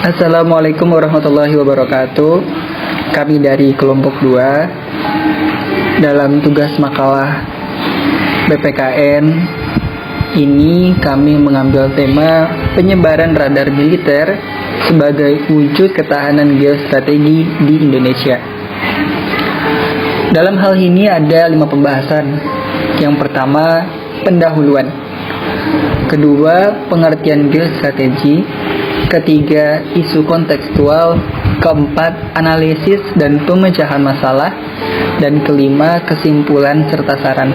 Assalamualaikum warahmatullahi wabarakatuh. Kami dari kelompok 2 dalam tugas makalah BPKN ini kami mengambil tema penyebaran radar militer sebagai wujud ketahanan geostrategi di Indonesia. Dalam hal ini ada 5 pembahasan. Yang pertama, pendahuluan. Kedua, pengertian geostrategi. Ketiga, isu kontekstual. Keempat, analisis dan pemecahan masalah. Dan kelima, kesimpulan serta saran.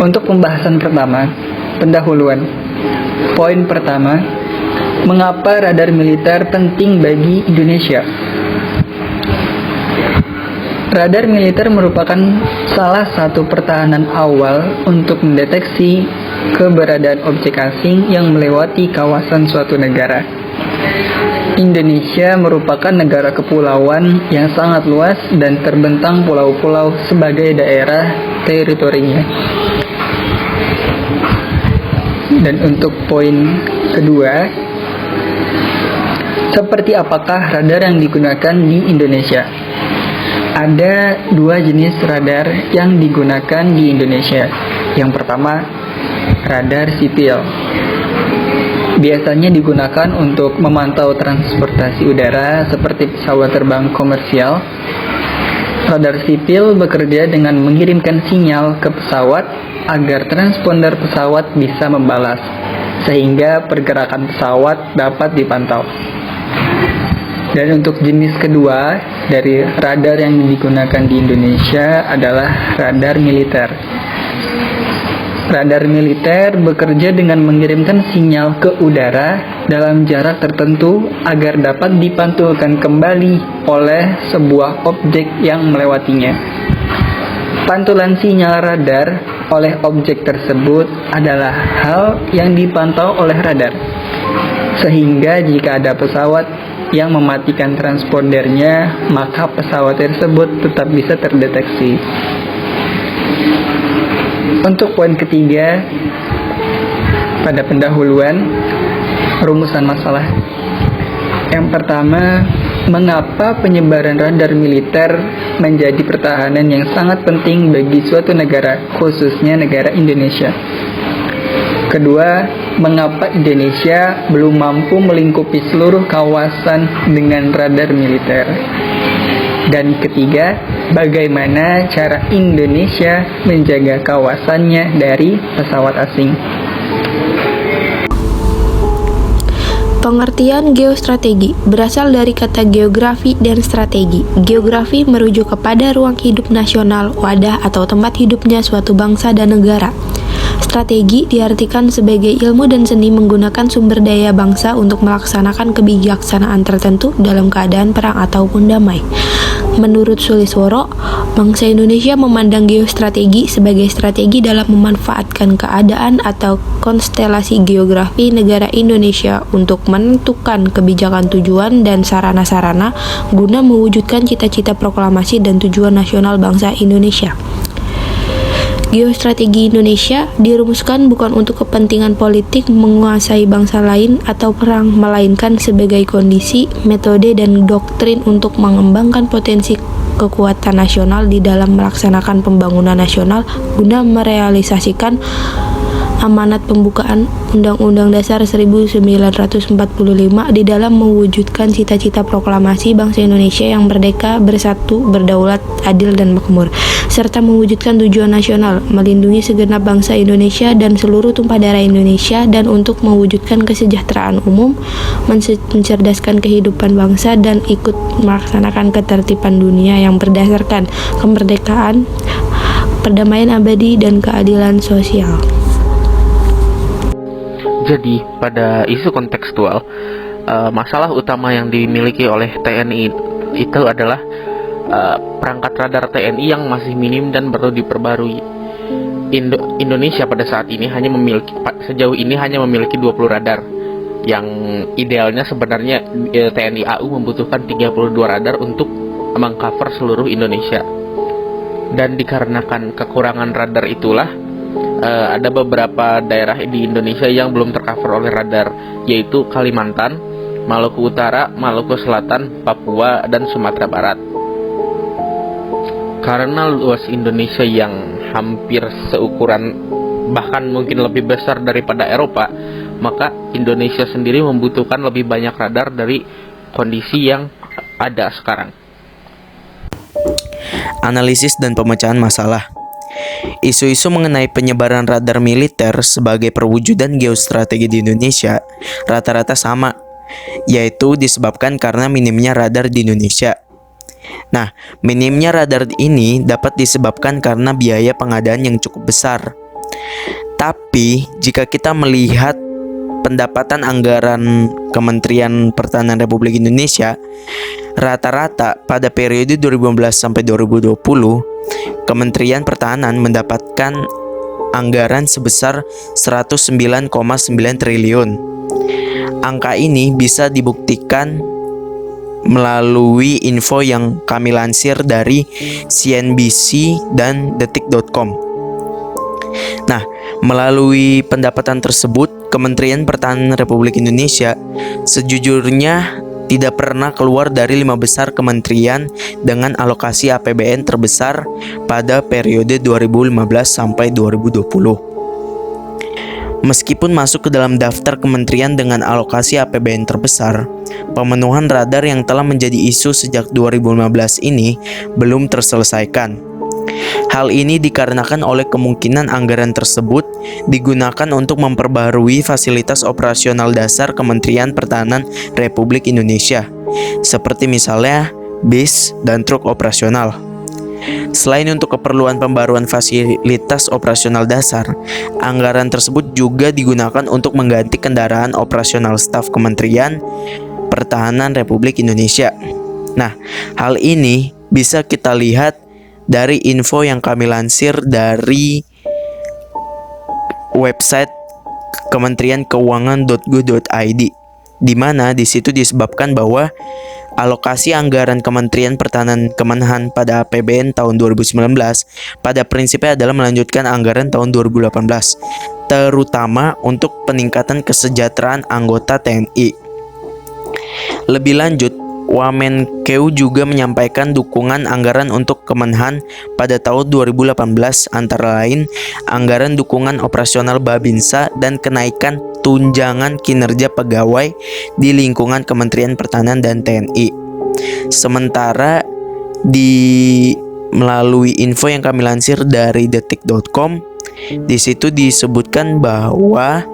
Untuk pembahasan pertama, pendahuluan. Poin pertama, mengapa radar militer penting bagi Indonesia? Radar militer merupakan salah satu pertahanan awal untuk mendeteksi keberadaan objek asing yang melewati kawasan suatu negara. Indonesia merupakan negara kepulauan yang sangat luas dan terbentang pulau-pulau sebagai daerah teritorinya. Dan untuk poin kedua, seperti apakah radar yang digunakan di Indonesia? Ada 2 jenis radar yang digunakan di Indonesia. Yang pertama, radar sipil. Biasanya digunakan untuk memantau transportasi udara seperti pesawat terbang komersial. Radar sipil bekerja dengan mengirimkan sinyal ke pesawat agar transponder pesawat bisa membalas, sehingga pergerakan pesawat dapat dipantau. Dan untuk jenis kedua dari radar yang digunakan di Indonesia adalah radar militer. Radar militer bekerja dengan mengirimkan sinyal ke udara dalam jarak tertentu agar dapat dipantulkan kembali oleh sebuah objek yang melewatinya. Pantulan sinyal radar oleh objek tersebut adalah hal yang dipantau oleh radar. Sehingga jika ada pesawat yang mematikan transpondernya, maka pesawat tersebut tetap bisa terdeteksi. Untuk poin ketiga, pada pendahuluan, rumusan masalah. Yang pertama, mengapa penyebaran radar militer menjadi pertahanan yang sangat penting bagi suatu negara, khususnya negara Indonesia? Kedua, mengapa Indonesia belum mampu melingkupi seluruh kawasan dengan radar militer? Dan ketiga, bagaimana cara Indonesia menjaga kawasannya dari pesawat asing? Pengertian geostrategi berasal dari kata geografi dan strategi. Geografi merujuk kepada ruang hidup nasional, wadah atau tempat hidupnya suatu bangsa dan negara. Strategi diartikan sebagai ilmu dan seni menggunakan sumber daya bangsa untuk melaksanakan kebijaksanaan tertentu dalam keadaan perang ataupun damai. Menurut Sulisworo, bangsa Indonesia memandang geostrategi sebagai strategi dalam memanfaatkan keadaan atau konstelasi geografi negara Indonesia untuk menentukan kebijakan tujuan dan sarana-sarana guna mewujudkan cita-cita proklamasi dan tujuan nasional bangsa Indonesia. Geostrategi Indonesia dirumuskan bukan untuk kepentingan politik menguasai bangsa lain atau perang, melainkan sebagai kondisi, metode, dan doktrin untuk mengembangkan potensi kekuatan nasional di dalam melaksanakan pembangunan nasional guna merealisasikan amanat pembukaan Undang-Undang Dasar 1945 di dalam mewujudkan cita-cita proklamasi bangsa Indonesia yang merdeka, bersatu, berdaulat, adil, dan makmur, serta mewujudkan tujuan nasional, melindungi segenap bangsa Indonesia dan seluruh tumpah darah Indonesia, dan untuk mewujudkan kesejahteraan umum, mencerdaskan kehidupan bangsa, dan ikut melaksanakan ketertiban dunia yang berdasarkan kemerdekaan, perdamaian abadi, dan keadilan sosial. Jadi, pada isu kontekstual, masalah utama yang dimiliki oleh TNI itu adalah perangkat radar TNI yang masih minim dan perlu diperbarui. Indonesia pada saat ini sejauh ini hanya memiliki 20 radar. Yang idealnya sebenarnya TNI AU membutuhkan 32 radar untuk mengcover seluruh Indonesia. Dan dikarenakan kekurangan radar itulah ada beberapa daerah di Indonesia yang belum tercover oleh radar, yaitu Kalimantan, Maluku Utara, Maluku Selatan, Papua, dan Sumatera Barat. Karena luas Indonesia yang hampir seukuran, bahkan mungkin lebih besar daripada Eropa, maka Indonesia sendiri membutuhkan lebih banyak radar dari kondisi yang ada sekarang. Analisis dan pemecahan masalah. Isu-isu mengenai penyebaran radar militer sebagai perwujudan geostrategi di Indonesia rata-rata sama, yaitu disebabkan karena minimnya radar di Indonesia. Nah, minimnya radar ini dapat disebabkan karena biaya pengadaan yang cukup besar. Tapi, jika kita melihat pendapatan anggaran Kementerian Pertahanan Republik Indonesia, rata-rata pada periode 2015 sampai 2020, Kementerian Pertahanan mendapatkan anggaran sebesar 109,9 triliun. Angka ini bisa dibuktikan melalui info yang kami lansir dari CNBC dan detik.com. Nah, melalui pendapatan tersebut, Kementerian Pertahanan Republik Indonesia sejujurnya tidak pernah keluar dari 5 besar kementerian dengan alokasi APBN terbesar pada periode 2015 sampai 2020. Meskipun masuk ke dalam daftar kementerian dengan alokasi APBN terbesar, pemenuhan radar yang telah menjadi isu sejak 2015 ini belum terselesaikan. Hal ini dikarenakan oleh kemungkinan anggaran tersebut digunakan untuk memperbaharui fasilitas operasional dasar Kementerian Pertahanan Republik Indonesia, seperti misalnya bis dan truk operasional. Selain untuk keperluan pembaruan fasilitas operasional dasar, anggaran tersebut juga digunakan untuk mengganti kendaraan operasional staf Kementerian Pertahanan Republik Indonesia. Nah, hal ini bisa kita lihat dari info yang kami lansir dari website Kementerian Keuangan.go.id, di mana di situ disebabkan bahwa alokasi anggaran Kementerian Pertahanan Kemenhan pada APBN tahun 2019 pada prinsipnya adalah melanjutkan anggaran tahun 2018, terutama untuk peningkatan kesejahteraan anggota TNI. Lebih lanjut, Wamenkeu juga menyampaikan dukungan anggaran untuk Kemenhan pada tahun 2018, antara lain anggaran dukungan operasional Babinsa dan kenaikan tunjangan kinerja pegawai di lingkungan Kementerian Pertahanan dan TNI. Sementara melalui info yang kami lansir dari detik.com, di situ disebutkan bahwa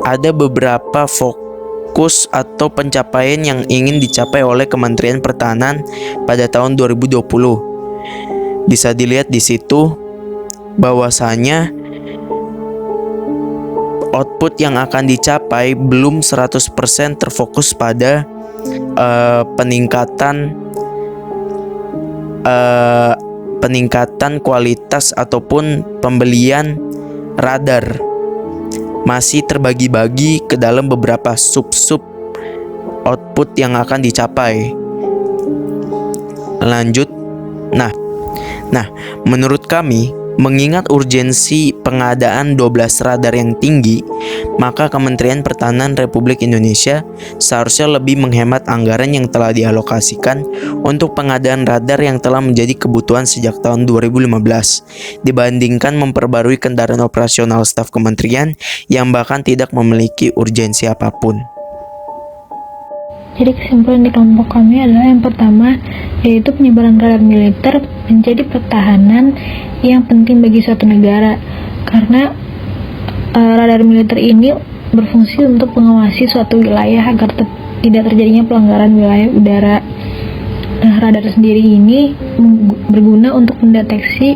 ada beberapa fokus atau pencapaian yang ingin dicapai oleh Kementerian Pertahanan pada tahun 2020. Bisa dilihat di situ bahwasanya output yang akan dicapai belum 100% terfokus pada peningkatan kualitas ataupun pembelian radar. Masih terbagi-bagi ke dalam beberapa sub-sub output yang akan dicapai. Lanjut. Nah, menurut kami, mengingat urgensi pengadaan 12 radar yang tinggi, maka Kementerian Pertahanan Republik Indonesia seharusnya lebih menghemat anggaran yang telah dialokasikan untuk pengadaan radar yang telah menjadi kebutuhan sejak tahun 2015, dibandingkan memperbarui kendaraan operasional staf kementerian yang bahkan tidak memiliki urgensi apapun. Jadi kesimpulan di kelompok kami adalah yang pertama, yaitu penyebaran radar militer menjadi pertahanan yang penting bagi suatu negara, karena radar militer ini berfungsi untuk mengawasi suatu wilayah agar tidak terjadinya pelanggaran wilayah udara. Radar sendiri ini berguna untuk mendeteksi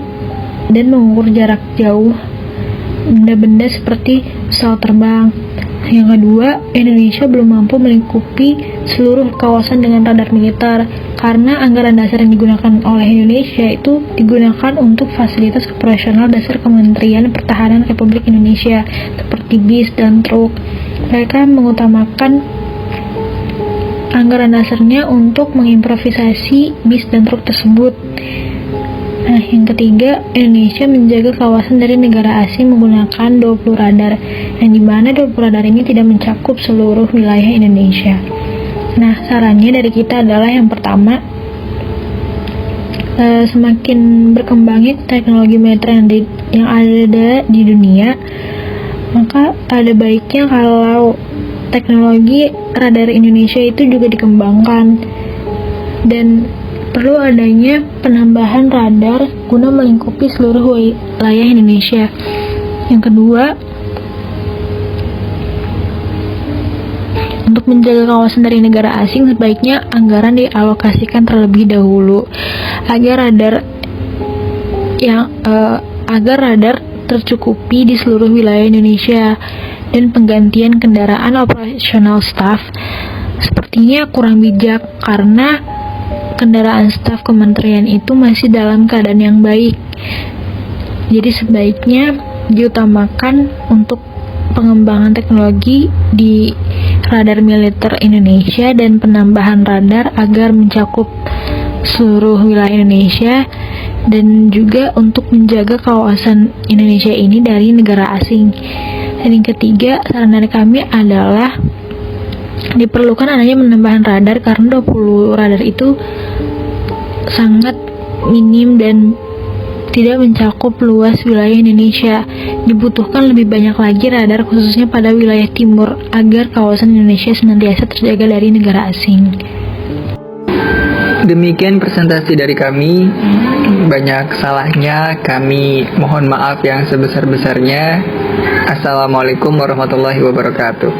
dan mengukur jarak jauh benda-benda seperti pesawat terbang. Yang kedua, Indonesia belum mampu melingkupi seluruh kawasan dengan radar militer karena anggaran dasar yang digunakan oleh Indonesia itu digunakan untuk fasilitas operasional dasar Kementerian Pertahanan Republik Indonesia seperti bis dan truk. Mereka mengutamakan anggaran dasarnya untuk mengimprovisasi bis dan truk tersebut. Nah, yang ketiga, Indonesia menjaga kawasan dari negara asing menggunakan 20 radar, yang dimana 20 radar ini tidak mencakup seluruh wilayah Indonesia. Nah, sarannya dari kita adalah yang pertama, semakin berkembangnya teknologi militer yang ada di dunia, maka ada baiknya kalau teknologi radar Indonesia itu juga dikembangkan, dan perlu adanya penambahan radar guna melingkupi seluruh wilayah Indonesia. Yang kedua, untuk menjaga kawasan dari negara asing, sebaiknya anggaran dialokasikan terlebih dahulu agar radar tercukupi di seluruh wilayah Indonesia, dan penggantian kendaraan operasional staff sepertinya kurang bijak karena kendaraan staf kementerian itu masih dalam keadaan yang baik. Jadi sebaiknya diutamakan untuk pengembangan teknologi di radar militer Indonesia dan penambahan radar agar mencakup seluruh wilayah Indonesia, dan juga untuk menjaga kawasan Indonesia ini dari negara asing. Dan yang ketiga, saran dari kami adalah diperlukan adanya penambahan radar karena 20 radar itu sangat minim dan tidak mencakup luas wilayah Indonesia. Dibutuhkan lebih banyak lagi radar khususnya pada wilayah timur agar kawasan Indonesia senantiasa terjaga dari negara asing. Demikian presentasi dari kami. Banyak salahnya, kami mohon maaf yang sebesar-besarnya. Assalamualaikum warahmatullahi wabarakatuh.